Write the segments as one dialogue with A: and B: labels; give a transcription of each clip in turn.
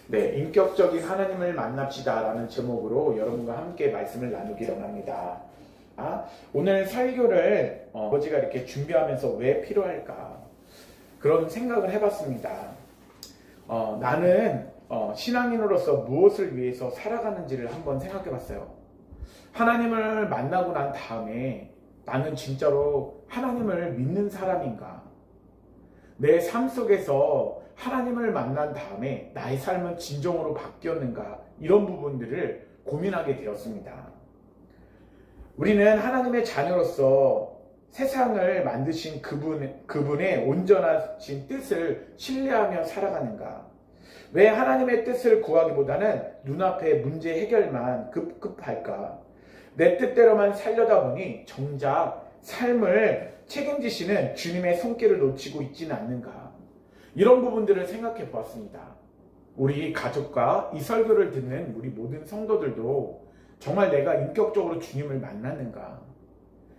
A: 네, 인격적인 하나님을 만납시다라는 제목으로 여러분과 함께 말씀을 나누기로 합니다. 오늘 설교를 아버지가 이렇게 준비하면서 왜 필요할까? 그런 생각을 해봤습니다. 나는 신앙인으로서 무엇을 위해서 살아가는지를 한번 생각해봤어요. 하나님을 만나고 난 다음에 나는 진짜로 하나님을 믿는 사람인가? 내 삶 속에서 하나님을 만난 다음에 나의 삶은 진정으로 바뀌었는가? 이런 부분들을 고민하게 되었습니다. 우리는 하나님의 자녀로서 세상을 만드신 그분의 온전하신 뜻을 신뢰하며 살아가는가? 왜 하나님의 뜻을 구하기보다는 눈앞의 문제 해결만 급급할까? 내 뜻대로만 살려다 보니 정작 삶을 책임지시는 주님의 손길을 놓치고 있지는 않는가? 이런 부분들을 생각해 보았습니다. 우리 가족과 이 설교를 듣는 우리 모든 성도들도 정말 내가 인격적으로 주님을 만났는가?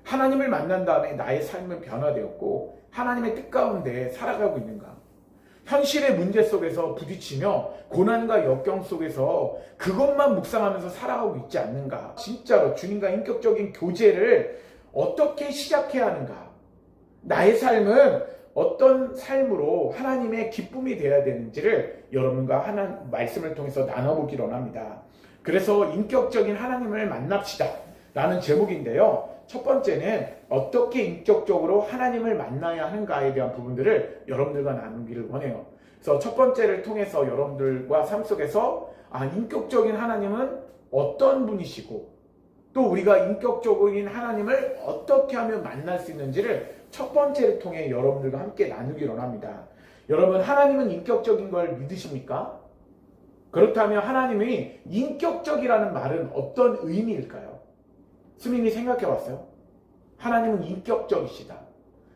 A: 하나님을 만난 다음에 나의 삶은 변화되었고 하나님의 뜻 가운데 살아가고 있는가? 현실의 문제 속에서 부딪히며 고난과 역경 속에서 그것만 묵상하면서 살아가고 있지 않는가? 진짜로 주님과 인격적인 교제를 어떻게 시작해야 하는가? 나의 삶은 어떤 삶으로 하나님의 기쁨이 되어야 되는지를 여러분과 말씀을 통해서 나눠보기로 합니다. 그래서 인격적인 하나님을 만납시다 라는 제목인데요. 첫 번째는 어떻게 인격적으로 하나님을 만나야 하는가에 대한 부분들을 여러분들과 나누기를 원해요. 그래서 첫 번째를 통해서 여러분들과 삶 속에서 인격적인 하나님은 어떤 분이시고 또 우리가 인격적인 하나님을 어떻게 하면 만날 수 있는지를 첫 번째를 통해 여러분들과 함께 나누기로 합니다. 여러분, 하나님은 인격적인 걸 믿으십니까? 그렇다면 하나님이 인격적이라는 말은 어떤 의미일까요? 수민이 생각해 봤어요? 하나님은 인격적이시다.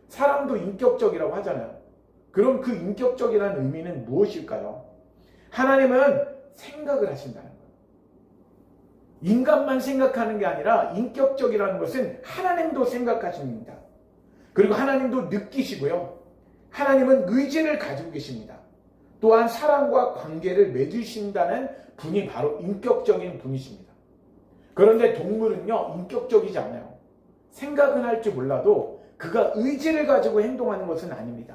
A: 사람도 인격적이라고 하잖아요. 그럼 그 인격적이라는 의미는 무엇일까요? 하나님은 생각을 하신다는 거예요. 인간만 생각하는 게 아니라 인격적이라는 것은 하나님도 생각하십니다. 그리고 하나님도 느끼시고요. 하나님은 의지를 가지고 계십니다. 또한 사랑과 관계를 맺으신다는 분이 바로 인격적인 분이십니다. 그런데 동물은요, 인격적이지 않아요. 생각은 할 줄 몰라도 그가 의지를 가지고 행동하는 것은 아닙니다.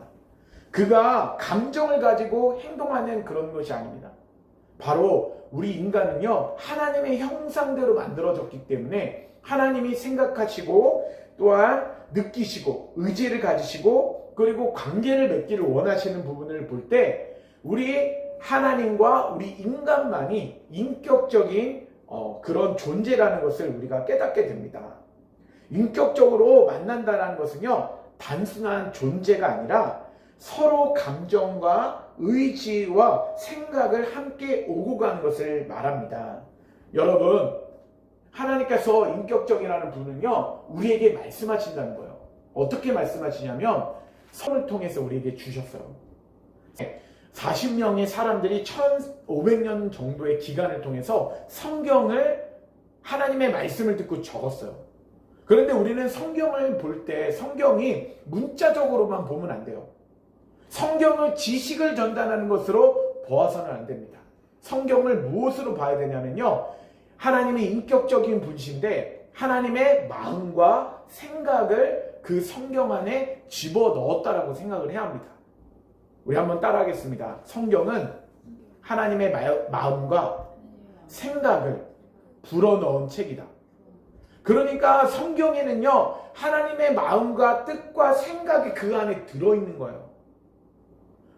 A: 그가 감정을 가지고 행동하는 그런 것이 아닙니다. 바로 우리 인간은요, 하나님의 형상대로 만들어졌기 때문에 하나님이 생각하시고 또한 느끼시고 의지를 가지시고 그리고 관계를 맺기를 원하시는 부분을 볼 때 우리 하나님과 우리 인간만이 인격적인 그런 존재라는 것을 우리가 깨닫게 됩니다. 인격적으로 만난다는 것은요, 단순한 존재가 아니라 서로 감정과 의지와 생각을 함께 오고 가는 것을 말합니다. 여러분, 하나님께서 인격적이라는 분은요, 우리에게 말씀하신다는 거예요. 어떻게 말씀하시냐면 성을 통해서 우리에게 주셨어요. 40명의 사람들이 1500년 정도의 기간을 통해서 성경을 하나님의 말씀을 듣고 적었어요. 그런데 우리는 성경을 볼 때 성경이 문자적으로만 보면 안 돼요. 성경을 지식을 전달하는 것으로 보아서는 안 됩니다. 성경을 무엇으로 봐야 되냐면요, 하나님의 인격적인 분이신데 하나님의 마음과 생각을 그 성경 안에 집어넣었다라고 생각을 해야 합니다. 우리 한번 따라하겠습니다. 성경은 하나님의 마음과 생각을 불어넣은 책이다. 그러니까 성경에는요, 하나님의 마음과 뜻과 생각이 그 안에 들어있는 거예요.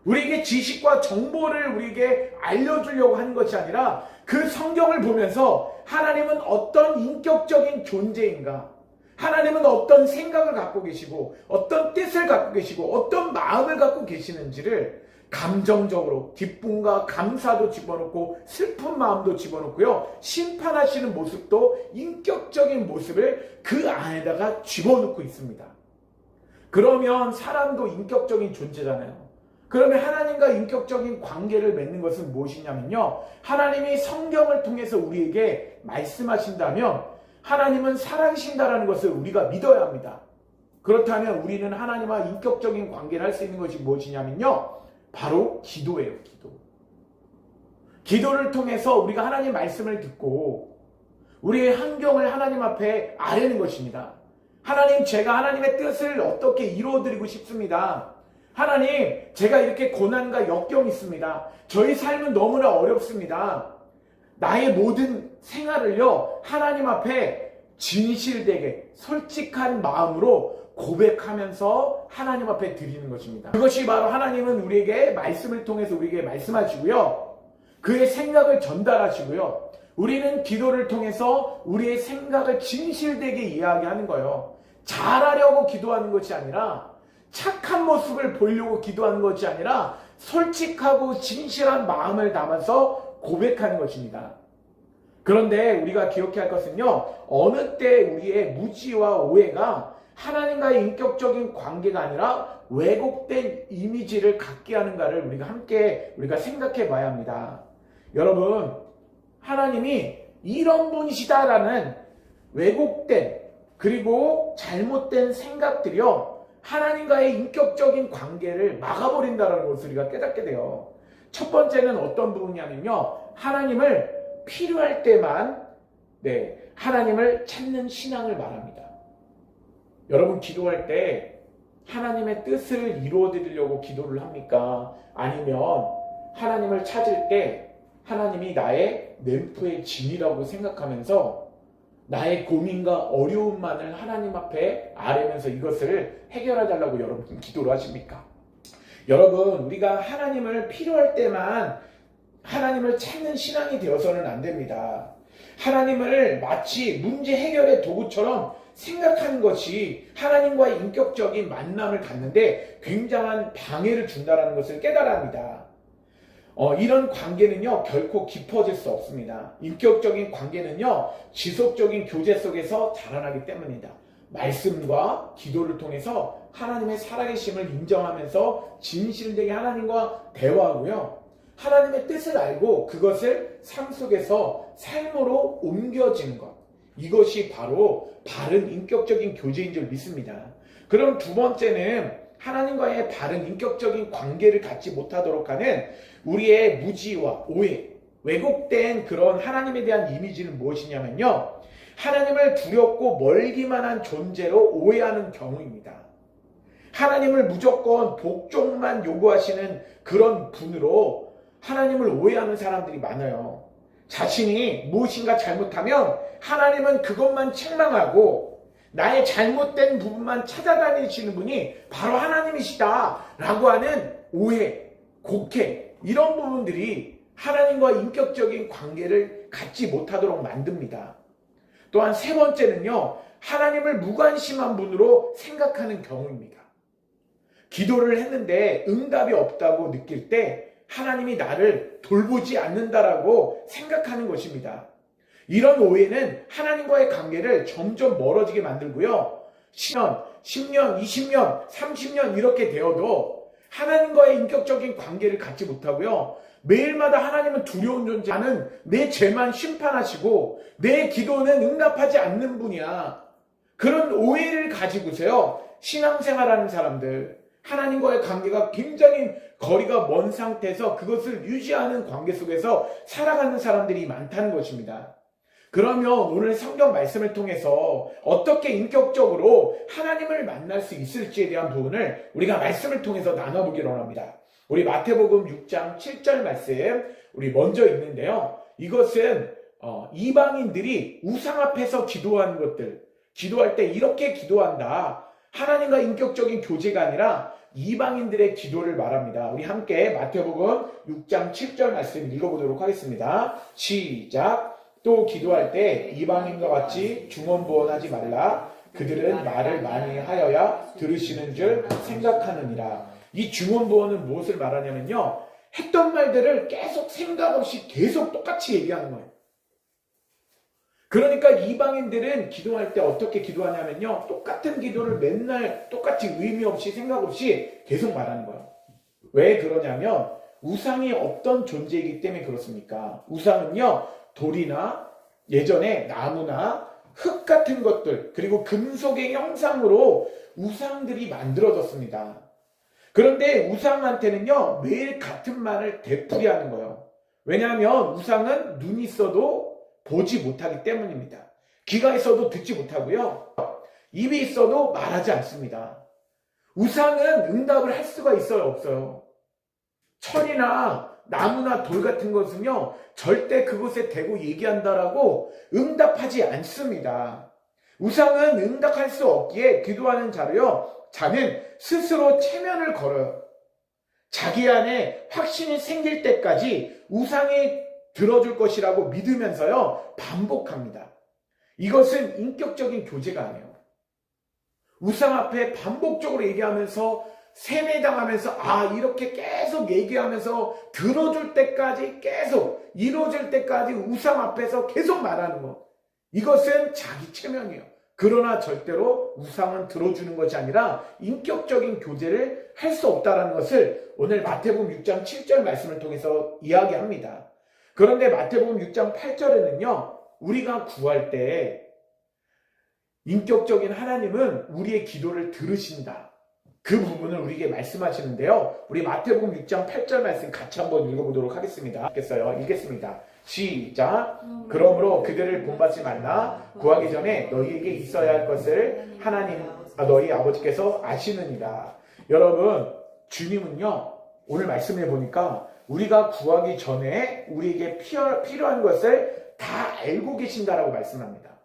A: 우리에게 지식과 정보를 우리에게 알려주려고 하는 것이 아니라 그 성경을 보면서 하나님은 어떤 인격적인 존재인가, 하나님은 어떤 생각을 갖고 계시고 어떤 뜻을 갖고 계시고 어떤 마음을 갖고 계시는지를 감정적으로 기쁨과 감사도 집어넣고 슬픈 마음도 집어넣고요, 심판하시는 모습도 인격적인 모습을 그 안에다가 집어넣고 있습니다. 그러면 사람도 인격적인 존재잖아요. 그러면 하나님과 인격적인 관계를 맺는 것은 무엇이냐면요, 하나님이 성경을 통해서 우리에게 말씀하신다면 하나님은 살아계신다라는 것을 우리가 믿어야 합니다. 그렇다면 우리는 하나님과 인격적인 관계를 할 수 있는 것이 무엇이냐면요, 바로 기도예요. 기도를 통해서 우리가 하나님 말씀을 듣고 우리의 환경을 하나님 앞에 아뢰는 것입니다. 하나님, 제가 하나님의 뜻을 어떻게 이루어드리고 싶습니다. 하나님, 제가 이렇게 고난과 역경이 있습니다. 저희 삶은 너무나 어렵습니다. 나의 모든 생활을요, 하나님 앞에 진실되게 솔직한 마음으로 고백하면서 하나님 앞에 드리는 것입니다. 그것이 바로 하나님은 우리에게 말씀을 통해서 우리에게 말씀하시고요, 그의 생각을 전달하시고요, 우리는 기도를 통해서 우리의 생각을 진실되게 이야기하는 거예요. 잘하려고 기도하는 것이 아니라, 착한 모습을 보이려고 기도하는 것이 아니라 솔직하고 진실한 마음을 담아서 고백하는 것입니다. 그런데 우리가 기억해야 할 것은요, 어느 때 우리의 무지와 오해가 하나님과의 인격적인 관계가 아니라 왜곡된 이미지를 갖게 하는가를 우리가 생각해 봐야 합니다. 여러분, 하나님이 이런 분이시다라는 왜곡된 그리고 잘못된 생각들이요, 하나님과의 인격적인 관계를 막아버린다는 것을 우리가 깨닫게 돼요. 첫 번째는 어떤 부분이냐면요, 하나님을 필요할 때만 하나님을 찾는 신앙을 말합니다. 여러분, 기도할 때 하나님의 뜻을 이루어드리려고 기도를 합니까? 아니면 하나님을 찾을 때 하나님이 나의 램프의 진이라고 생각하면서 나의 고민과 어려움만을 하나님 앞에 아뢰면서 이것을 해결해 달라고 여러분 기도를 하십니까? 여러분, 우리가 하나님을 필요할 때만 하나님을 찾는 신앙이 되어서는 안 됩니다. 하나님을 마치 문제 해결의 도구처럼 생각하는 것이 하나님과의 인격적인 만남을 갖는데 굉장한 방해를 준다는 것을 깨달아야 합니다. 이런 관계는요, 결코 깊어질 수 없습니다. 인격적인 관계는요, 지속적인 교제 속에서 자라나기 때문입니다. 말씀과 기도를 통해서 하나님의 살아계심을 인정하면서 진실되게 하나님과 대화하고요, 하나님의 뜻을 알고 그것을 삶 속에서 삶으로 옮겨지는 것, 이것이 바로 바른 인격적인 교제인 줄 믿습니다. 그럼 두 번째는 하나님과의 바른 인격적인 관계를 갖지 못하도록 하는 우리의 무지와 오해, 왜곡된 그런 하나님에 대한 이미지는 무엇이냐면요, 하나님을 두렵고 멀기만 한 존재로 오해하는 경우입니다. 하나님을 무조건 복종만 요구하시는 그런 분으로 하나님을 오해하는 사람들이 많아요. 자신이 무엇인가 잘못하면 하나님은 그것만 책망하고 나의 잘못된 부분만 찾아다니시는 분이 바로 하나님이시다 라고 하는 오해, 곡해, 이런 부분들이 하나님과 인격적인 관계를 갖지 못하도록 만듭니다. 또한 세 번째는요, 하나님을 무관심한 분으로 생각하는 경우입니다. 기도를 했는데 응답이 없다고 느낄 때 하나님이 나를 돌보지 않는다라고 생각하는 것입니다. 이런 오해는 하나님과의 관계를 점점 멀어지게 만들고요, 10년, 20년, 30년 이렇게 되어도 하나님과의 인격적인 관계를 갖지 못하고요, 매일마다 하나님은 두려운 존재, 나는 내 죄만 심판하시고 내 기도는 응답하지 않는 분이야, 그런 오해를 가지고서요, 신앙생활하는 사람들, 하나님과의 관계가 굉장히 거리가 먼 상태에서 그것을 유지하는 관계 속에서 살아가는 사람들이 많다는 것입니다. 그러면 오늘 성경 말씀을 통해서 어떻게 인격적으로 하나님을 만날 수 있을지에 대한 부분을 우리가 말씀을 통해서 나눠보기로 합니다. 우리 마태복음 6장 7절 말씀 우리 먼저 읽는데요, 이것은 이방인들이 우상 앞에서 기도하는 것들, 기도할 때 이렇게 기도한다, 하나님과 인격적인 교제가 아니라 이방인들의 기도를 말합니다. 우리 함께 마태복음 6장 7절 말씀 읽어보도록 하겠습니다. 시작. 또 기도할 때 이방인과 같이 중언부언하지 말라. 그들은 말을 많이 하여야 들으시는 줄 생각하느니라. 이 중언부언은 무엇을 말하냐면요, 했던 말들을 계속 생각 없이 계속 똑같이 얘기하는 거예요. 그러니까 이방인들은 기도할 때 어떻게 기도하냐면요, 똑같은 기도를 맨날 똑같이 의미 없이 생각 없이 계속 말하는 거예요. 왜 그러냐면 우상이 없던 존재이기 때문에 그렇습니까? 우상은요, 돌이나 예전에 나무나 흙 같은 것들, 그리고 금속의 형상으로 우상들이 만들어졌습니다. 그런데 우상한테는요, 매일 같은 말을 되풀이하는 거예요. 왜냐하면 우상은 눈이 있어도 보지 못하기 때문입니다. 귀가 있어도 듣지 못하고요. 입이 있어도 말하지 않습니다. 우상은 응답을 할 수가 있어요, 없어요? 철이나 나무나 돌 같은 것은요, 절대 그곳에 대고 얘기한다라고 응답하지 않습니다. 우상은 응답할 수 없기에 기도하는 자는 스스로 체면을 걸어요. 자기 안에 확신이 생길 때까지 우상이 들어줄 것이라고 믿으면서요, 반복합니다. 이것은 인격적인 교제가 아니에요. 우상 앞에 반복적으로 얘기하면서 세뇌당하면서 이렇게 계속 얘기하면서 들어줄 때까지 계속 이루어질 때까지 우상 앞에서 계속 말하는 것, 이것은 자기 체면이에요. 그러나 절대로 우상은 들어주는 것이 아니라 인격적인 교제를 할 수 없다는 것을 오늘 마태복음 6장 7절 말씀을 통해서 이야기합니다. 그런데 마태복음 6장 8절에는요, 우리가 구할 때 인격적인 하나님은 우리의 기도를 들으신다. 그 부분을 우리에게 말씀하시는데요. 우리 마태복음 6장 8절 말씀 같이 한번 읽어보도록 하겠습니다. 읽겠습니다. 시작. 그러므로 그들을 본받지 말라. 구하기 전에 너희에게 있어야 할 것을 너희 아버지께서 아시느니라. 여러분, 주님은요, 오늘 말씀해 보니까 우리가 구하기 전에 우리에게 필요한 것을 다 알고 계신다라고 말씀합니다.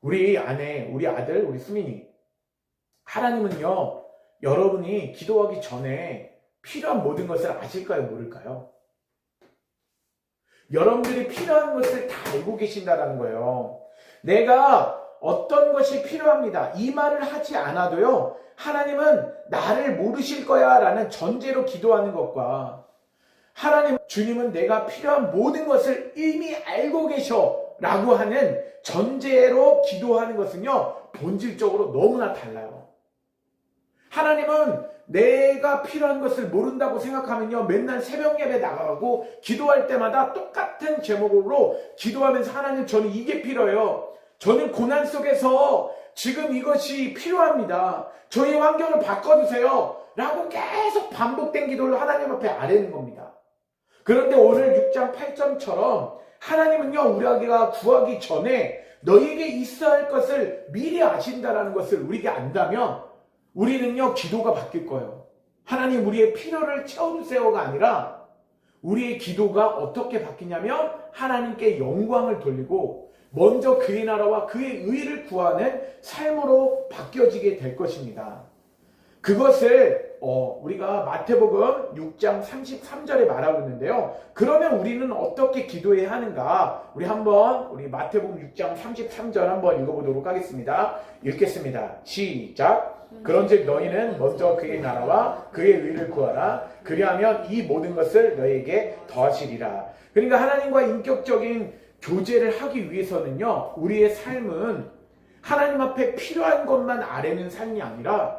A: 우리 아내, 우리 아들, 우리 수민이, 하나님은요, 여러분이 기도하기 전에 필요한 모든 것을 아실까요, 모를까요? 여러분들이 필요한 것을 다 알고 계신다는 거예요. 내가 어떤 것이 필요합니다, 이 말을 하지 않아도요, 하나님은 나를 모르실 거야 라는 전제로 기도하는 것과, 주님은 내가 필요한 모든 것을 이미 알고 계셔 라고 하는 전제로 기도하는 것은요, 본질적으로 너무나 달라요. 하나님은 내가 필요한 것을 모른다고 생각하면요, 맨날 새벽 예배 나가고 기도할 때마다 똑같은 제목으로 기도하면서, 하나님, 저는 이게 필요해요. 저는 고난 속에서 지금 이것이 필요합니다. 저희 환경을 바꿔주세요 라고 계속 반복된 기도를 하나님 앞에 아뢰는 겁니다. 그런데 오늘 6장 8절처럼 하나님은요, 우리가 구하기 전에 너희에게 있어야 할 것을 미리 아신다라는 것을 우리에게 안다면 우리는요, 기도가 바뀔 거예요. 하나님, 우리의 필요를 채워주세요가 아니라 우리의 기도가 어떻게 바뀌냐면 하나님께 영광을 돌리고 먼저 그의 나라와 그의 의를 구하는 삶으로 바뀌어지게 될 것입니다. 그것을 우리가 마태복음 6장 33절에 말하고 있는데요. 그러면 우리는 어떻게 기도해야 하는가? 우리 마태복음 6장 33절 한번 읽어보도록 하겠습니다. 읽겠습니다. 시작. 그런즉 너희는 먼저 그의 나라와 그의 의를 구하라. 그리하면 이 모든 것을 너희에게 더하시리라. 그러니까 하나님과 인격적인 교제를 하기 위해서는요, 우리의 삶은 하나님 앞에 필요한 것만 아뢰는 삶이 아니라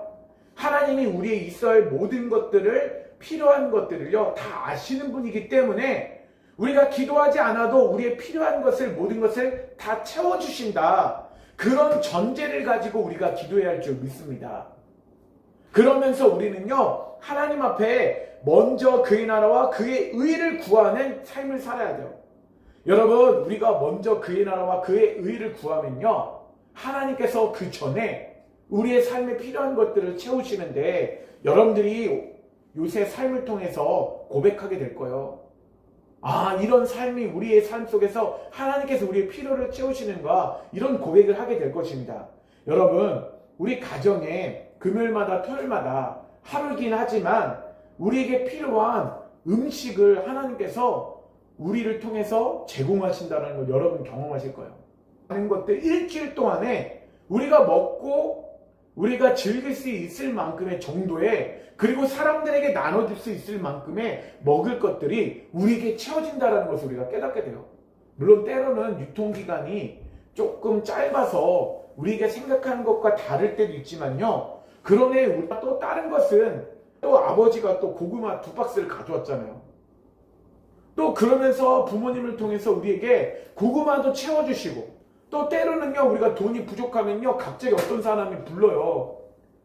A: 하나님이 우리에 있어야 할 모든 것들을, 필요한 것들을요, 다 아시는 분이기 때문에 우리가 기도하지 않아도 우리의 필요한 것을, 모든 것을 다 채워주신다. 그런 전제를 가지고 우리가 기도해야 할 줄 믿습니다. 그러면서 우리는요, 하나님 앞에 먼저 그의 나라와 그의 의를 구하는 삶을 살아야 돼요. 여러분, 우리가 먼저 그의 나라와 그의 의를 구하면요, 하나님께서 그 전에 우리의 삶에 필요한 것들을 채우시는데, 여러분들이 요새 삶을 통해서 고백하게 될 거예요. 이런 삶이 우리의 삶 속에서 하나님께서 우리의 필요를 채우시는가, 이런 고백을 하게 될 것입니다. 여러분, 우리 가정에 금요일마다 토요일마다 하루이긴 하지만 우리에게 필요한 음식을 하나님께서 우리를 통해서 제공하신다는 걸 여러분 경험하실 거예요. 하는 것들 일주일 동안에 우리가 먹고 우리가 즐길 수 있을 만큼의 정도의, 그리고 사람들에게 나눠줄 수 있을 만큼의 먹을 것들이 우리에게 채워진다는 것을 우리가 깨닫게 돼요. 물론 때로는 유통기간이 조금 짧아서 우리가 생각하는 것과 다를 때도 있지만요, 그러네 우리가 또 다른 것은, 또 아버지가 또 고구마 2박스를 가져왔잖아요. 또 그러면서 부모님을 통해서 우리에게 고구마도 채워주시고, 또 때로는요, 우리가 돈이 부족하면요, 갑자기 어떤 사람이 불러요.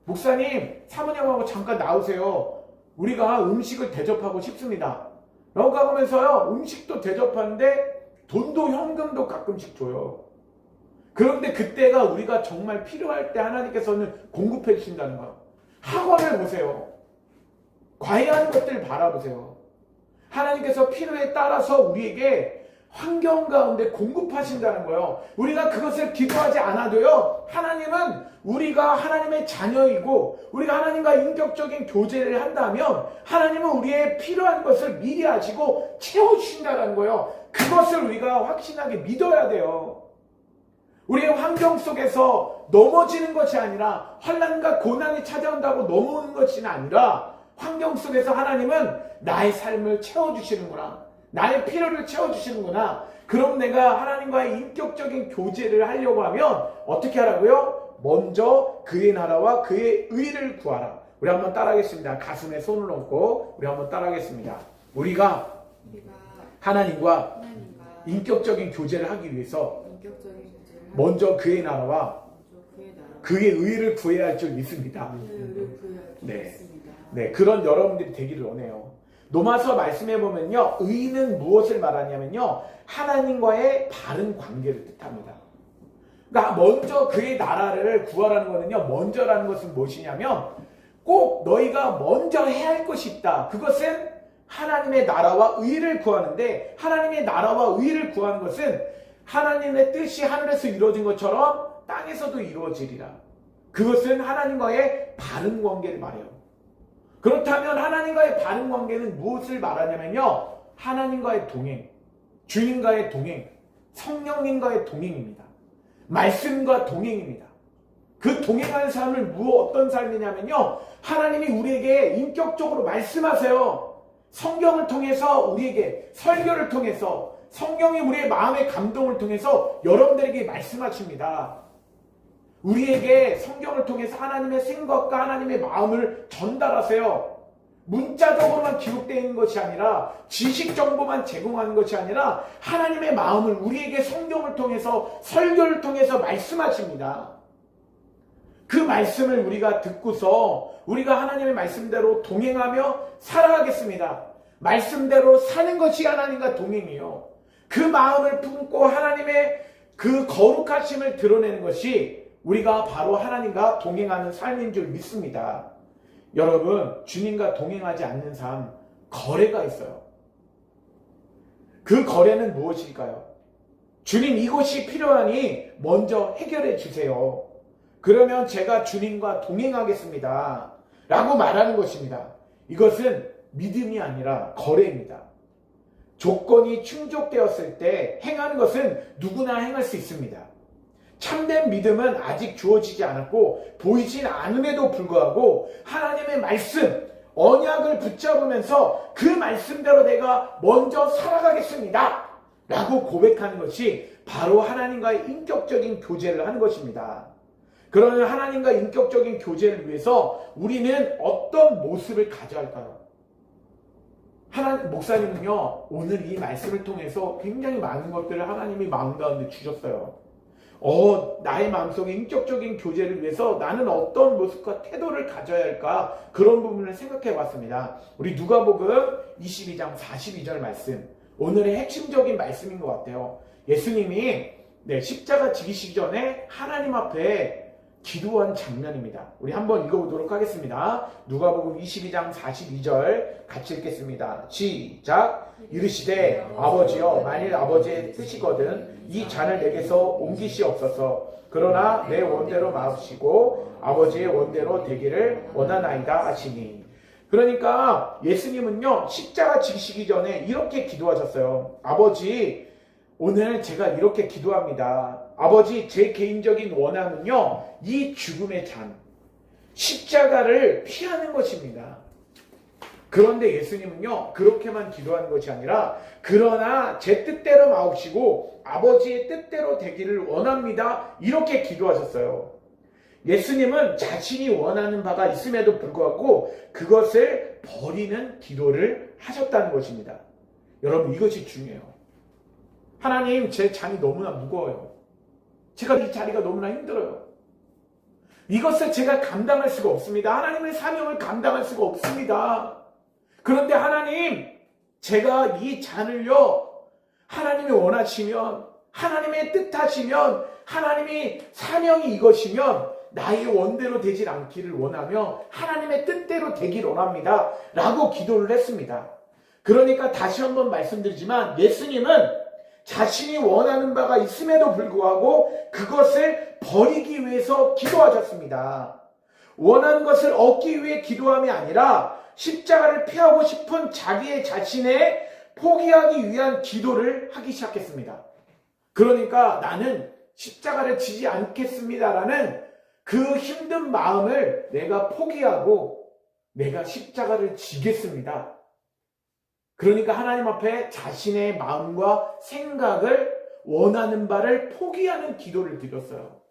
A: 목사님, 사모님하고 잠깐 나오세요. 우리가 음식을 대접하고 싶습니다. 라고 하면서요, 음식도 대접하는데 돈도 현금도 가끔씩 줘요. 그런데 그때가 우리가 정말 필요할 때 하나님께서는 공급해 주신다는 거예요. 학원을 보세요. 과외하는 것들 바라보세요. 하나님께서 필요에 따라서 우리에게 환경 가운데 공급하신다는 거예요. 우리가 그것을 기도하지 않아도요, 하나님은 우리가 하나님의 자녀이고 우리가 하나님과 인격적인 교제를 한다면 하나님은 우리의 필요한 것을 미리 아시고 채워주신다는 거예요. 그것을 우리가 확신하게 믿어야 돼요. 우리의 환경 속에서 넘어지는 것이 아니라, 환난과 고난이 찾아온다고 넘어오는 것이 아니라, 환경 속에서 하나님은 나의 삶을 채워주시는구나, 나의 필요를 채워주시는구나. 그럼 내가 하나님과의 인격적인 교제를 하려고 하면 어떻게 하라고요? 먼저 그의 나라와 그의 의를 구하라. 우리 한번 따라하겠습니다. 가슴에 손을 얹고 우리 한번 따라하겠습니다. 우리가 하나님과 인격적인 교제를 하기 위해서 먼저 그의 나라와 그의 의를 구해야 할 줄 믿습니다. 네, 그런 여러분들이 되기를 원해요. 로마서 말씀해 보면요, 의는 무엇을 말하냐면요, 하나님과의 바른 관계를 뜻합니다. 그러니까 먼저 그의 나라를 구하라는 거는요, 먼저라는 것은 무엇이냐면 꼭 너희가 먼저 해야 할 것이 있다. 그것은 하나님의 나라와 의를 구하는데, 하나님의 나라와 의를 구하는 것은 하나님의 뜻이 하늘에서 이루어진 것처럼 땅에서도 이루어지리라. 그것은 하나님과의 바른 관계를 말해요. 그렇다면 하나님과의 바른 관계는 무엇을 말하냐면요, 하나님과의 동행, 주님과의 동행, 성령님과의 동행입니다. 말씀과 동행입니다. 그 동행하는 삶을 어떤 삶이냐면요, 하나님이 우리에게 인격적으로 말씀하세요. 성경을 통해서 우리에게, 설교를 통해서, 성경이 우리의 마음의 감동을 통해서 여러분들에게 말씀하십니다. 우리에게 성경을 통해서 하나님의 생각과 하나님의 마음을 전달하세요. 문자적으로만 기록되어 있는 것이 아니라, 지식 정보만 제공하는 것이 아니라 하나님의 마음을 우리에게 성경을 통해서, 설교를 통해서 말씀하십니다. 그 말씀을 우리가 듣고서 우리가 하나님의 말씀대로 동행하며 살아가겠습니다. 말씀대로 사는 것이 하나님과 동행이요, 그 마음을 품고 하나님의 그 거룩하심을 드러내는 것이 우리가 바로 하나님과 동행하는 삶인 줄 믿습니다. 여러분, 주님과 동행하지 않는 삶, 거래가 있어요. 그 거래는 무엇일까요? 주님, 이것이 필요하니 먼저 해결해 주세요. 그러면 제가 주님과 동행하겠습니다 라고 말하는 것입니다. 이것은 믿음이 아니라 거래입니다. 조건이 충족되었을 때 행하는 것은 누구나 행할 수 있습니다. 참된 믿음은 아직 주어지지 않았고 보이진 않음에도 불구하고 하나님의 말씀, 언약을 붙잡으면서 그 말씀대로 내가 먼저 살아가겠습니다 라고 고백하는 것이 바로 하나님과의 인격적인 교제를 하는 것입니다. 그러면 하나님과 인격적인 교제를 위해서 우리는 어떤 모습을 가져야 할까요? 하나님, 목사님은요, 오늘 이 말씀을 통해서 굉장히 많은 것들을 하나님이 마음 가운데 주셨어요. 나의 마음속에 인격적인 교제를 위해서 나는 어떤 모습과 태도를 가져야 할까? 그런 부분을 생각해 봤습니다. 우리 누가복음 22장 42절 말씀, 오늘의 핵심적인 말씀인 것 같아요. 예수님이 십자가 지기시기 전에 하나님 앞에 기도한 장면입니다. 우리 한번 읽어보도록 하겠습니다. 누가복음 22장 42절 같이 읽겠습니다. 시작. 이르시되 아버지여, 만일 아버지의 뜻이거든 이 잔을 내게서 옮기시옵소서. 그러나 내 원대로 마시고 아버지의 원대로 되기를 원하나이다 하시니. 그러니까 예수님은요, 십자가 지시기 전에 이렇게 기도하셨어요. 아버지, 오늘 제가 이렇게 기도합니다. 아버지, 제 개인적인 원함은요, 이 죽음의 잔, 십자가를 피하는 것입니다. 그런데 예수님은요, 그렇게만 기도하는 것이 아니라, 그러나 제 뜻대로 마옵시고 아버지의 뜻대로 되기를 원합니다, 이렇게 기도하셨어요. 예수님은 자신이 원하는 바가 있음에도 불구하고 그것을 버리는 기도를 하셨다는 것입니다. 여러분, 이것이 중요해요. 하나님, 제 잔이 너무나 무거워요. 제가 이 자리가 너무나 힘들어요. 이것을 제가 감당할 수가 없습니다. 하나님의 사명을 감당할 수가 없습니다. 그런데 하나님, 제가 이 잔을요, 하나님이 원하시면, 하나님의 뜻하시면, 하나님이 사명이 이것이면 나의 원대로 되질 않기를 원하며 하나님의 뜻대로 되기를 원합니다 라고 기도를 했습니다. 그러니까 다시 한번 말씀드리지만 예수님은 자신이 원하는 바가 있음에도 불구하고 그것을 버리기 위해서 기도하셨습니다. 원하는 것을 얻기 위해 기도함이 아니라 십자가를 피하고 싶은 자기의 자신의 포기하기 위한 기도를 하기 시작했습니다. 그러니까 나는 십자가를 지지 않겠습니다라는 그 힘든 마음을 내가 포기하고 내가 십자가를 지겠습니다. 그러니까 하나님 앞에 자신의 마음과 생각을 원하는 바를 포기하는 기도를 드렸어요.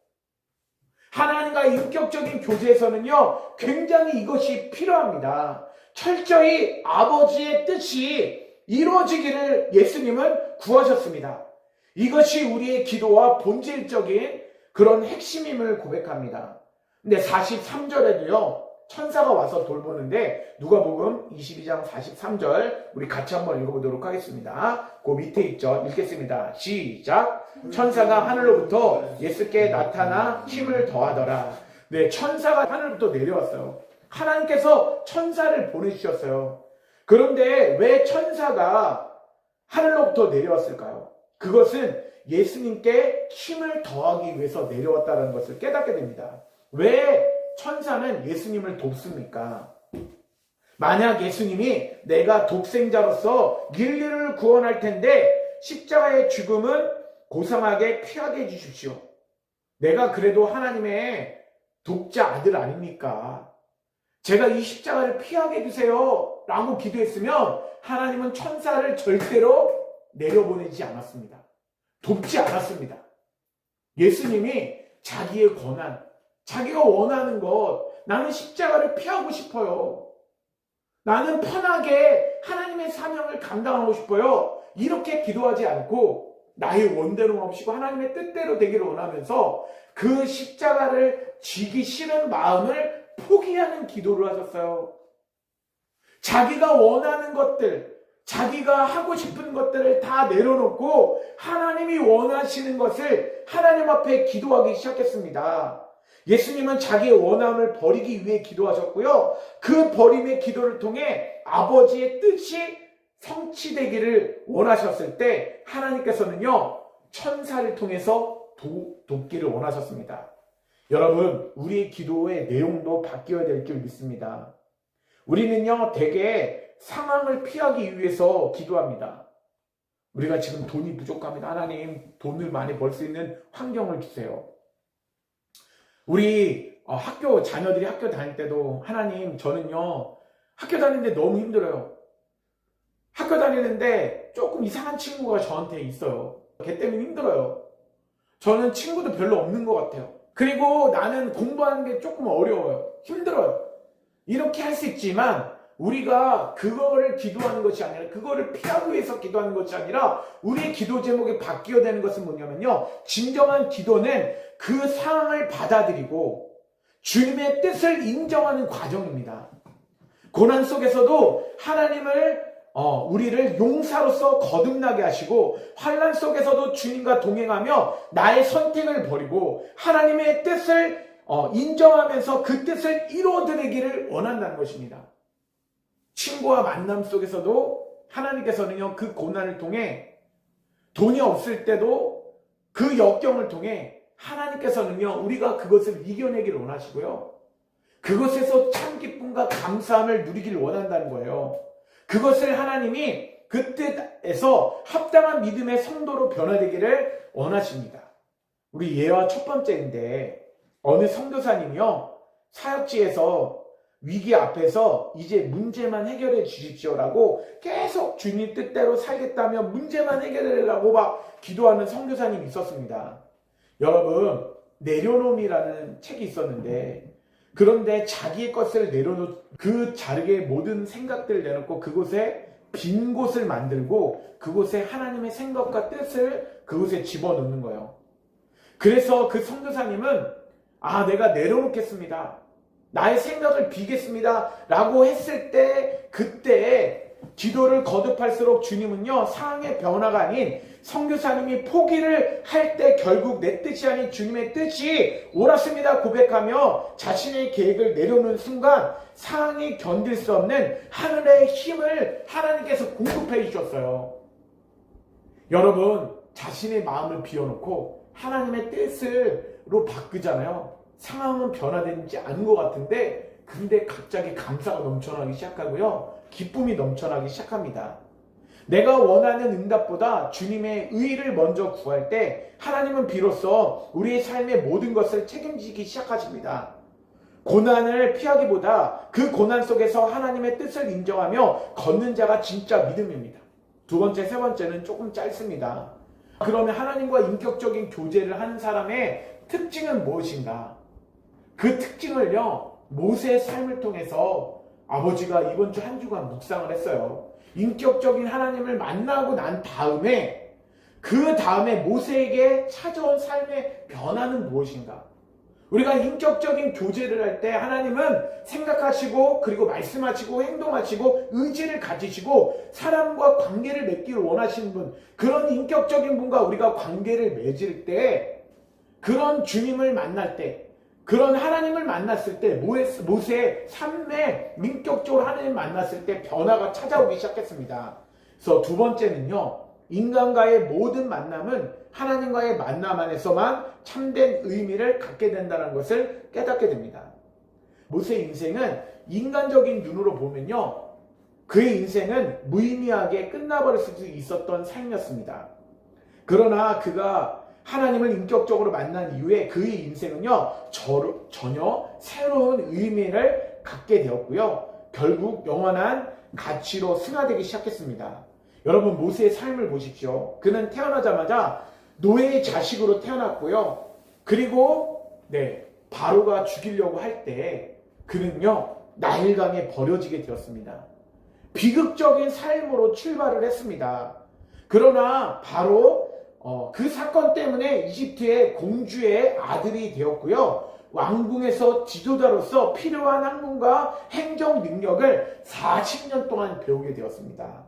A: 하나님과의 인격적인 교제에서는요, 굉장히 이것이 필요합니다. 철저히 아버지의 뜻이 이루어지기를 예수님은 구하셨습니다. 이것이 우리의 기도와 본질적인 그런 핵심임을 고백합니다. 근데 43절에도요, 천사가 와서 돌보는데 누가복음 22장 43절 우리 같이 한번 읽어보도록 하겠습니다. 그 밑에 있죠. 읽겠습니다. 시작. 천사가 하늘로부터 예수께 나타나 힘을 더하더라. 네, 천사가 하늘로부터 내려왔어요. 하나님께서 천사를 보내주셨어요. 그런데 왜 천사가 하늘로부터 내려왔을까요? 그것은 예수님께 힘을 더하기 위해서 내려왔다는 것을 깨닫게 됩니다. 왜 천사는 예수님을 돕습니까? 만약 예수님이 내가 독생자로서 인류를 구원할 텐데 십자가의 죽음은 고상하게 피하게 해주십시오. 내가 그래도 하나님의 독자 아들 아닙니까? 제가 이 십자가를 피하게 해주세요 라고 기도했으면 하나님은 천사를 절대로 내려보내지 않았습니다. 돕지 않았습니다. 예수님이 자기의 권한, 자기가 원하는 것, 나는 십자가를 피하고 싶어요. 나는 편하게 하나님의 사명을 감당하고 싶어요. 이렇게 기도하지 않고 나의 원대로 멈추고 하나님의 뜻대로 되기를 원하면서 그 십자가를 지기 싫은 마음을 포기하는 기도를 하셨어요. 자기가 원하는 것들, 자기가 하고 싶은 것들을 다 내려놓고 하나님이 원하시는 것을 하나님 앞에 기도하기 시작했습니다. 예수님은 자기의 원함을 버리기 위해 기도하셨고요. 그 버림의 기도를 통해 아버지의 뜻이 성취되기를 원하셨을 때 하나님께서는요, 천사를 통해서 돕기를 원하셨습니다. 여러분, 우리의 기도의 내용도 바뀌어야 될 줄 믿습니다. 우리는요, 대개 상황을 피하기 위해서 기도합니다. 우리가 지금 돈이 부족합니다. 하나님, 돈을 많이 벌 수 있는 환경을 주세요. 우리 학교 자녀들이 학교 다닐 때도 하나님, 저는요 학교 다니는데 너무 힘들어요. 학교 다니는데 조금 이상한 친구가 저한테 있어요. 걔 때문에 힘들어요. 저는 친구도 별로 없는 것 같아요. 그리고 나는 공부하는 게 조금 어려워요. 힘들어요. 이렇게 할 수 있지만 우리가 그거를 기도하는 것이 아니라, 그거를 피하기 위해서 기도하는 것이 아니라 우리의 기도 제목이 바뀌어야 되는 것은 뭐냐면요, 진정한 기도는 그 상황을 받아들이고 주님의 뜻을 인정하는 과정입니다. 고난 속에서도 하나님을 우리를 용사로서 거듭나게 하시고, 환난 속에서도 주님과 동행하며 나의 선택을 버리고 하나님의 뜻을 인정하면서 그 뜻을 이루어드리기를 원한다는 것입니다. 친구와 만남 속에서도 하나님께서는요, 그 고난을 통해, 돈이 없을 때도 그 역경을 통해 하나님께서는요, 우리가 그것을 이겨내기를 원하시고요, 그것에서 참 기쁨과 감사함을 누리기를 원한다는 거예요. 그것을 하나님이 그 뜻에서 합당한 믿음의 성도로 변화되기를 원하십니다. 우리 예화 첫 번째인데, 어느 선교사님이요, 사역지에서 위기 앞에서 이제 문제만 해결해 주십시오라고 계속 주님 뜻대로 살겠다며 문제만 해결하려고 막 기도하는 선교사님이 있었습니다. 여러분, 내려놓음이라는 책이 있었는데, 그런데 자기의 것을 그 자르게 모든 생각들을 내놓고 그곳에 빈 곳을 만들고 그곳에 하나님의 생각과 뜻을 그곳에 집어넣는 거예요. 그래서 그 선교사님은 내가 내려놓겠습니다, 나의 생각을 비겠습니다 라고 했을 때, 그때 기도를 거듭할수록 주님은요, 상황의 변화가 아닌 선교사님이 포기를 할 때 결국 내 뜻이 아닌 주님의 뜻이 옳았습니다 고백하며 자신의 계획을 내려놓는 순간 상황이 견딜 수 없는 하늘의 힘을 하나님께서 공급해 주셨어요. 여러분, 자신의 마음을 비워놓고 하나님의 뜻으로 바꾸잖아요. 상황은 변화되지 않은 것 같은데 근데 갑자기 감사가 넘쳐나기 시작하고요. 기쁨이 넘쳐나기 시작합니다. 내가 원하는 응답보다 주님의 의를 먼저 구할 때 하나님은 비로소 우리의 삶의 모든 것을 책임지기 시작하십니다. 고난을 피하기보다 그 고난 속에서 하나님의 뜻을 인정하며 걷는 자가 진짜 믿음입니다. 두 번째, 세 번째는 조금 짧습니다. 그러면 하나님과 인격적인 교제를 하는 사람의 특징은 무엇인가? 그 특징을요, 모세의 삶을 통해서 아버지가 이번 주 한 주간 묵상을 했어요. 인격적인 하나님을 만나고 난 다음에 그 다음에 모세에게 찾아온 삶의 변화는 무엇인가? 우리가 인격적인 교제를 할 때 하나님은 생각하시고 그리고 말씀하시고 행동하시고 의지를 가지시고 사람과 관계를 맺기를 원하시는 분, 그런 인격적인 분과 우리가 관계를 맺을 때, 그런 주님을 만날 때, 그런 하나님을 만났을 때 모세의 삶에 인격적으로 하나님을 만났을 때 변화가 찾아오기 시작했습니다. 그래서 두 번째는요, 인간과의 모든 만남은 하나님과의 만남 안에서만 참된 의미를 갖게 된다는 것을 깨닫게 됩니다. 모세의 인생은 인간적인 눈으로 보면요, 그의 인생은 무의미하게 끝나버릴 수 있었던 삶이었습니다. 그러나 그가 하나님을 인격적으로 만난 이후에 그의 인생은요, 전혀 새로운 의미를 갖게 되었고요. 결국 영원한 가치로 승화되기 시작했습니다. 여러분, 모세의 삶을 보십시오. 그는 태어나자마자 노예의 자식으로 태어났고요. 그리고 바로가 죽이려고 할 때 그는요, 나일강에 버려지게 되었습니다. 비극적인 삶으로 출발을 했습니다. 그러나 바로 그 사건 때문에 이집트의 공주의 아들이 되었고요. 왕궁에서 지도자로서 필요한 학문과 행정 능력을 40년 동안 배우게 되었습니다.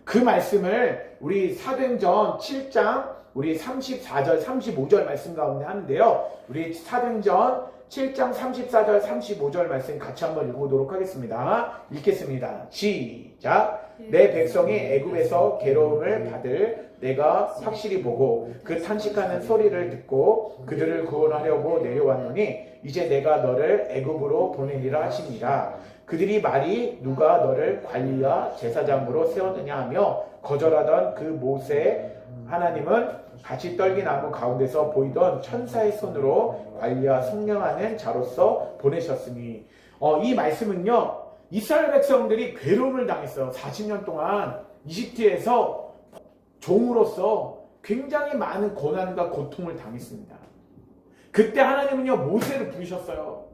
A: 그 말씀을 우리 사도행전 7장 우리 34절 35절 말씀 가운데 하는데요. 우리 사도행전 7장 34절 35절 말씀 같이 한번 읽어보도록 하겠습니다. 읽겠습니다. 시작. 내 백성이 애굽에서 괴로움을 받을 내가 확실히 보고 그 탄식하는 소리를 듣고 그들을 구원하려고 내려왔노니 이제 내가 너를 애굽으로 보내리라 하시니라. 그들이 말이 누가 너를 관리와 제사장으로 세웠느냐 하며 거절하던 그 모세, 하나님은 같이 떨긴 나무 가운데서 보이던 천사의 손으로 관리와 성령하는 자로서 보내셨으니, 이 말씀은요, 이스라엘 백성들이 괴로움을 당했어요. 40년 동안 이집트에서 종으로서 굉장히 많은 고난과 고통을 당했습니다. 그때 하나님은요, 모세를 부르셨어요.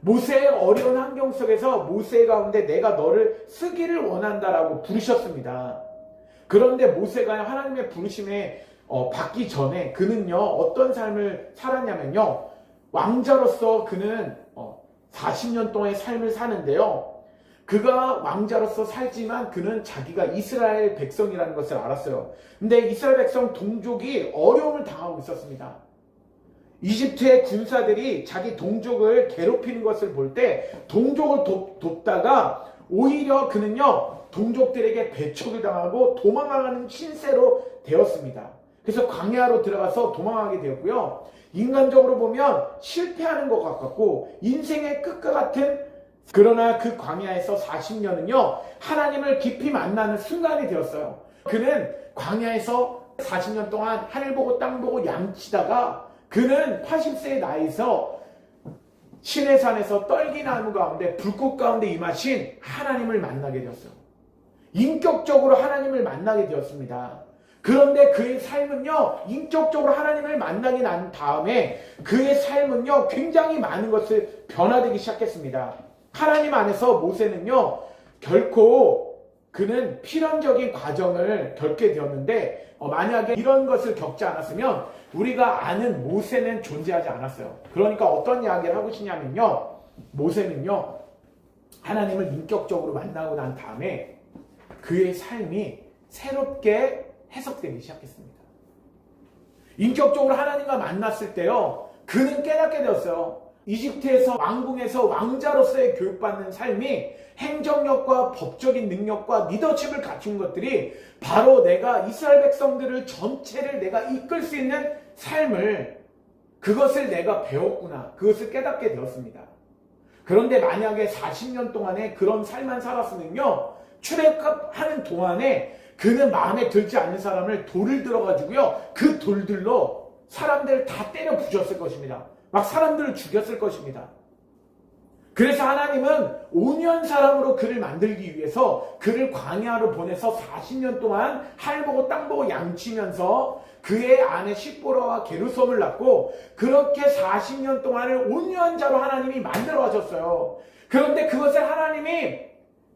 A: 모세의 어려운 환경 속에서 모세 가운데 내가 너를 쓰기를 원한다라고 부르셨습니다. 그런데 모세가 하나님의 부르심에 받기 전에 그는요, 어떤 삶을 살았냐면요, 왕자로서 그는 40년 동안의 삶을 사는데요, 그가 왕자로서 살지만 그는 자기가 이스라엘 백성이라는 것을 알았어요. 근데 이스라엘 백성 동족이 어려움을 당하고 있었습니다. 이집트의 군사들이 자기 동족을 괴롭히는 것을 볼 때 동족을 돕다가 오히려 그는요, 동족들에게 배척을 당하고 도망가는 신세로 되었습니다. 그래서 광야로 들어가서 도망하게 되었고요. 인간적으로 보면 실패하는 것 같고 인생의 끝과 같은, 그러나 그 광야에서 40년은요 하나님을 깊이 만나는 순간이 되었어요. 그는 광야에서 40년 동안 하늘 보고 땅 보고 양치다가 그는 80세의 나이에서 시내산에서 떨기나무 가운데 불꽃 가운데 임하신 하나님을 만나게 되었어요. 인격적으로 하나님을 만나게 되었습니다. 그런데 그의 삶은요, 인격적으로 하나님을 만나게 난 다음에 그의 삶은요, 굉장히 많은 것을 변화되기 시작했습니다. 하나님 안에서 모세는요, 결코 그는 필연적인 과정을 겪게 되었는데, 만약에 이런 것을 겪지 않았으면 우리가 아는 모세는 존재하지 않았어요. 그러니까 어떤 이야기를 하고 싶냐면요, 모세는요, 하나님을 인격적으로 만나고 난 다음에 그의 삶이 새롭게 해석되기 시작했습니다. 인격적으로 하나님과 만났을 때요, 그는 깨닫게 되었어요. 이집트에서 왕궁에서 왕자로서의 교육받는 삶이 행정력과 법적인 능력과 리더십을 갖춘 것들이 바로 내가 이스라엘 백성들을 전체를 내가 이끌 수 있는 삶을, 그것을 내가 배웠구나, 그것을 깨닫게 되었습니다. 그런데 만약에 40년 동안에 그런 삶만 살았으면요, 출애굽하는 동안에 그는 마음에 들지 않는 사람을 돌을 들어가지고요, 그 돌들로 사람들을 다 때려 부셨을 것입니다. 막 사람들을 죽였을 것입니다. 그래서 하나님은 온유한 사람으로 그를 만들기 위해서 그를 광야로 보내서 40년 동안 할 보고 땅 보고 양치면서 그의 아내 십보라와 게르솜을 낳고 그렇게 40년 동안을 온유한 자로 하나님이 만들어 가셨어요. 그런데 그것을 하나님이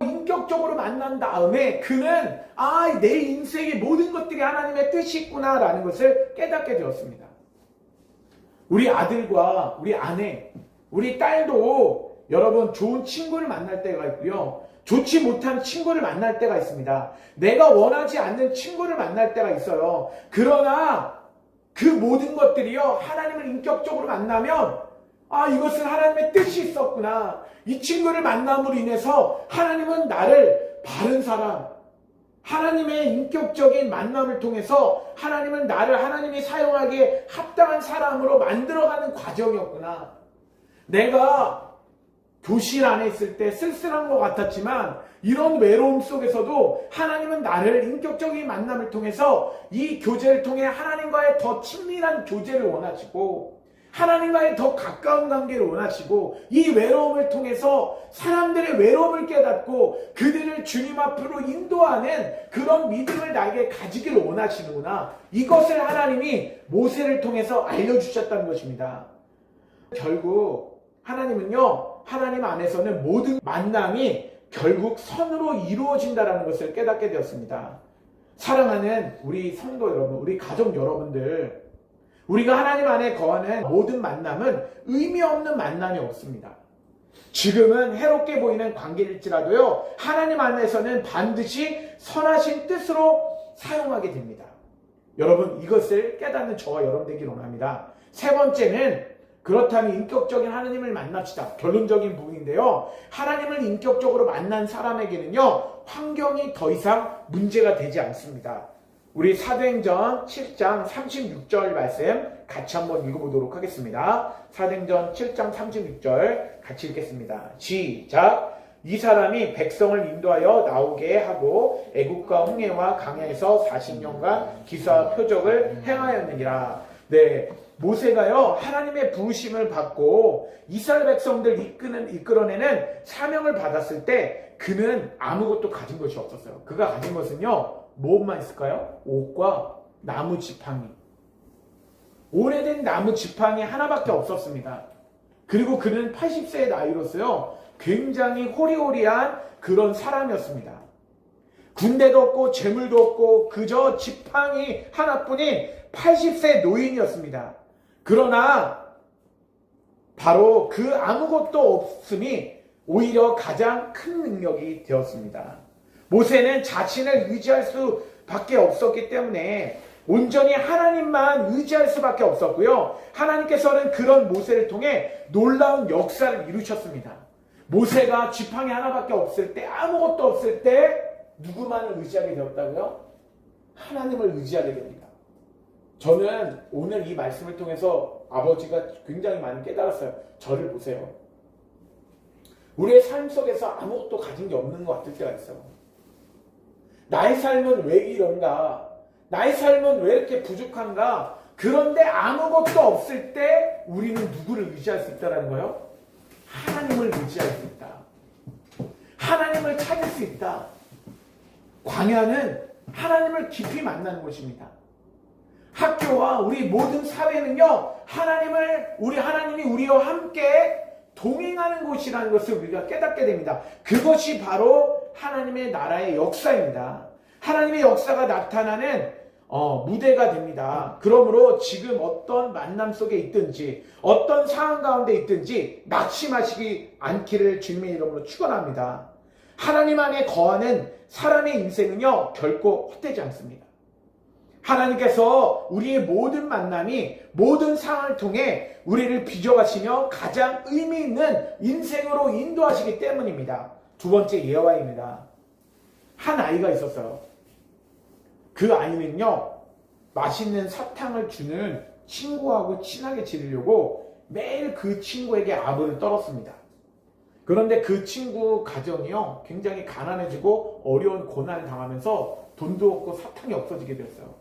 A: 인격적으로 만난 다음에 그는 내 인생의 모든 것들이 하나님의 뜻이 있구나라는 것을 깨닫게 되었습니다. 우리 아들과 우리 아내, 우리 딸도 여러분 좋은 친구를 만날 때가 있고요, 좋지 못한 친구를 만날 때가 있습니다. 내가 원하지 않는 친구를 만날 때가 있어요. 그러나 그 모든 것들이요, 하나님을 인격적으로 만나면 이것은 하나님의 뜻이 있었구나. 이 친구를 만남으로 인해서 하나님은 나를 바른 사람, 하나님의 인격적인 만남을 통해서 하나님은 나를 하나님이 사용하기에 합당한 사람으로 만들어가는 과정이었구나. 내가 교실 안에 있을 때 쓸쓸한 것 같았지만 이런 외로움 속에서도 하나님은 나를 인격적인 만남을 통해서 이 교제를 통해 하나님과의 더 친밀한 교제를 원하시고 하나님과의 더 가까운 관계를 원하시고 이 외로움을 통해서 사람들의 외로움을 깨닫고 그들을 주님 앞으로 인도하는 그런 믿음을 나에게 가지기를 원하시는구나. 이것을 하나님이 모세를 통해서 알려주셨다는 것입니다. 결국 하나님은요, 하나님 안에서는 모든 만남이 결국 선으로 이루어진다는 것을 깨닫게 되었습니다. 사랑하는 우리 성도 여러분, 우리 가족 여러분들, 우리가 하나님 안에 거하는 모든 만남은 의미 없는 만남이 없습니다. 지금은 해롭게 보이는 관계일지라도요, 하나님 안에서는 반드시 선하신 뜻으로 사용하게 됩니다. 여러분, 이것을 깨닫는 저와 여러분 되기를 원합니다. 세 번째는, 그렇다면 인격적인 하나님을 만납시다. 결론적인 부분인데요, 하나님을 인격적으로 만난 사람에게는요, 환경이 더 이상 문제가 되지 않습니다. 우리 사도행전 7장 36절 말씀 같이 한번 읽어보도록 하겠습니다. 사도행전 7장 36절 같이 읽겠습니다. 시작! 이 사람이 백성을 인도하여 나오게 하고 애국과 홍해와 강야에서 40년간 기사와 표적을 행하였느니라. 네, 모세가요, 하나님의 부르심을 받고 이스라엘 백성들 이끌어내는 사명을 받았을 때 그는 아무것도 가진 것이 없었어요. 그가 가진 것은요, 무엇만 있을까요? 옷과 나무 지팡이. 오래된 나무 지팡이 하나밖에 없었습니다. 그리고 그는 80세의 나이로서요, 굉장히 호리호리한 그런 사람이었습니다. 군대도 없고 재물도 없고 그저 지팡이 하나뿐인 80세 노인이었습니다. 그러나 바로 그 아무것도 없음이 오히려 가장 큰 능력이 되었습니다. 모세는 자신을 의지할 수밖에 없었기 때문에 온전히 하나님만 의지할 수밖에 없었고요, 하나님께서는 그런 모세를 통해 놀라운 역사를 이루셨습니다. 모세가 지팡이 하나밖에 없을 때, 아무것도 없을 때 누구만을 의지하게 되었다고요? 하나님을 의지하게 됩니다. 저는 오늘 이 말씀을 통해서 아버지가 굉장히 많이 깨달았어요. 저를 보세요. 우리의 삶 속에서 아무것도 가진 게 없는 것 같을 때가 있어요. 나의 삶은 왜 이런가? 나의 삶은 왜 이렇게 부족한가? 그런데 아무것도 없을 때 우리는 누구를 의지할 수 있다는 거예요? 하나님을 의지할 수 있다. 하나님을 찾을 수 있다. 광야는 하나님을 깊이 만나는 곳입니다. 학교와 우리 모든 사회는요, 하나님이 우리와 함께 동행하는 곳이라는 것을 우리가 깨닫게 됩니다. 그것이 바로 하나님의 나라의 역사입니다. 하나님의 역사가 나타나는 무대가 됩니다. 그러므로 지금 어떤 만남 속에 있든지 어떤 상황 가운데 있든지 낙심하시지 않기를 주님의 이름으로 축원합니다. 하나님 안에 거하는 사람의 인생은요, 결코 헛되지 않습니다. 하나님께서 우리의 모든 만남이 모든 상황을 통해 우리를 빚어가시며 가장 의미 있는 인생으로 인도하시기 때문입니다. 두 번째 예화입니다. 한 아이가 있었어요. 그 아이는요, 맛있는 사탕을 주는 친구하고 친하게 지내려고 매일 그 친구에게 아부를 떨었습니다. 그런데 그 친구 가정이요, 굉장히 가난해지고 어려운 고난을 당하면서 돈도 없고 사탕이 없어지게 됐어요.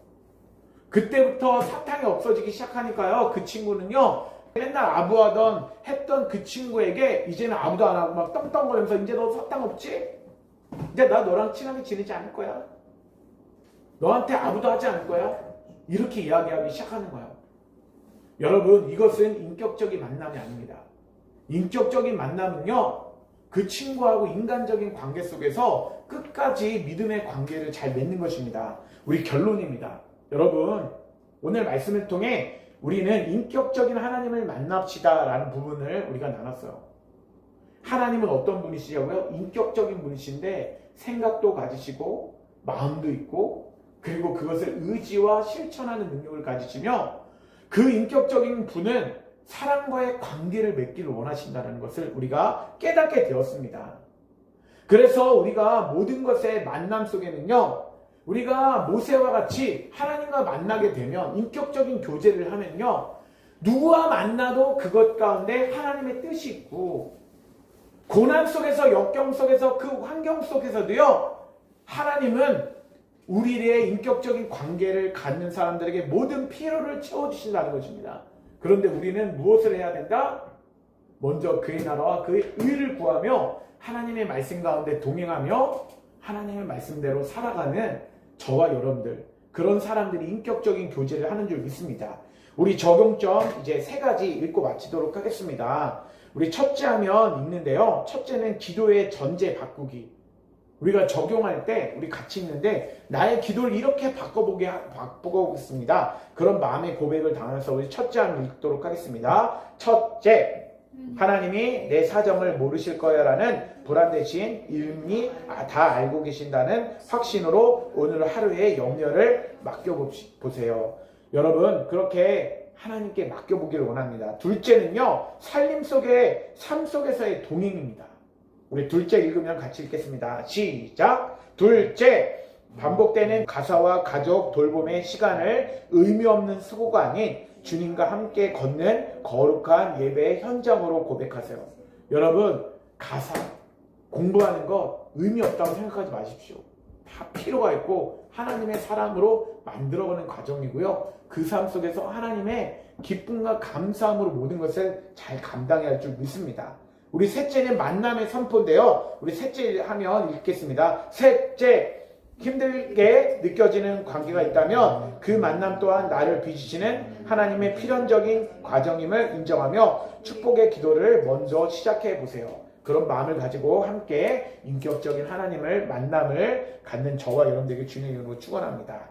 A: 그때부터 사탕이 없어지기 시작하니까요, 그 친구는요, 맨날 아부하던 했던 그 친구에게 이제는 아부도 안 하고 막 떵떵거리면서 이제 너 사탕 없지? 이제 나 너랑 친하게 지내지 않을 거야. 너한테 아부도 하지 않을 거야. 이렇게 이야기하기 시작하는 거예요. 여러분, 이것은 인격적인 만남이 아닙니다. 인격적인 만남은요, 그 친구하고 인간적인 관계 속에서 끝까지 믿음의 관계를 잘 맺는 것입니다. 우리 결론입니다. 여러분, 오늘 말씀을 통해 우리는 인격적인 하나님을 만납시다 라는 부분을 우리가 나눴어요. 하나님은 어떤 분이시냐고요? 인격적인 분이신데 생각도 가지시고 마음도 있고 그리고 그것을 의지와 실천하는 능력을 가지시며 그 인격적인 분은 사람과의 관계를 맺기를 원하신다는 것을 우리가 깨닫게 되었습니다. 그래서 우리가 모든 것의 만남 속에는요, 우리가 모세와 같이 하나님과 만나게 되면 인격적인 교제를 하면요, 누구와 만나도 그것 가운데 하나님의 뜻이 있고 고난 속에서 역경 속에서 그 환경 속에서도요, 하나님은 우리의 인격적인 관계를 갖는 사람들에게 모든 필요를 채워주신다는 것입니다. 그런데 우리는 무엇을 해야 된다? 먼저 그의 나라와 그의 의를 구하며 하나님의 말씀 가운데 동행하며 하나님의 말씀대로 살아가는 저와 여러분들, 그런 사람들이 인격적인 교제를 하는 줄 믿습니다. 우리 적용점 이제 3가지 읽고 마치도록 하겠습니다. 우리 첫째 하면 있는데요. 첫째는 기도의 전제 바꾸기. 우리가 적용할 때 우리 같이 있는데 나의 기도를 이렇게 바꿔보겠습니다. 그런 마음의 고백을 담아서 우리 첫째 하면 읽도록 하겠습니다. 첫째, 하나님이 내 사정을 모르실 거야 라는 불안 대신 이미 다 알고 계신다는 확신으로 오늘 하루의 염려를 맡겨보세요. 여러분, 그렇게 하나님께 맡겨보기를 원합니다. 둘째는요, 삶 속에서의 동행입니다. 우리 둘째 읽으면 같이 읽겠습니다. 시작! 둘째, 반복되는 가사와 가족 돌봄의 시간을 의미 없는 수고가 아닌 주님과 함께 걷는 거룩한 예배의 현장으로 고백하세요. 여러분, 가사, 공부하는 것 의미 없다고 생각하지 마십시오. 다 필요가 있고 하나님의 사랑으로 만들어가는 과정이고요. 그 삶 속에서 하나님의 기쁨과 감사함으로 모든 것을 잘 감당해야 할 줄 믿습니다. 우리 셋째는 만남의 선포인데요. 우리 셋째 하면 읽겠습니다. 셋째, 힘들게 느껴지는 관계가 있다면 그 만남 또한 나를 빚으시는 하나님의 필연적인 과정임을 인정하며 축복의 기도를 먼저 시작해 보세요. 그런 마음을 가지고 함께 인격적인 하나님을 만남을 갖는 저와 여러분들에게 주님의 이름으로 축원합니다.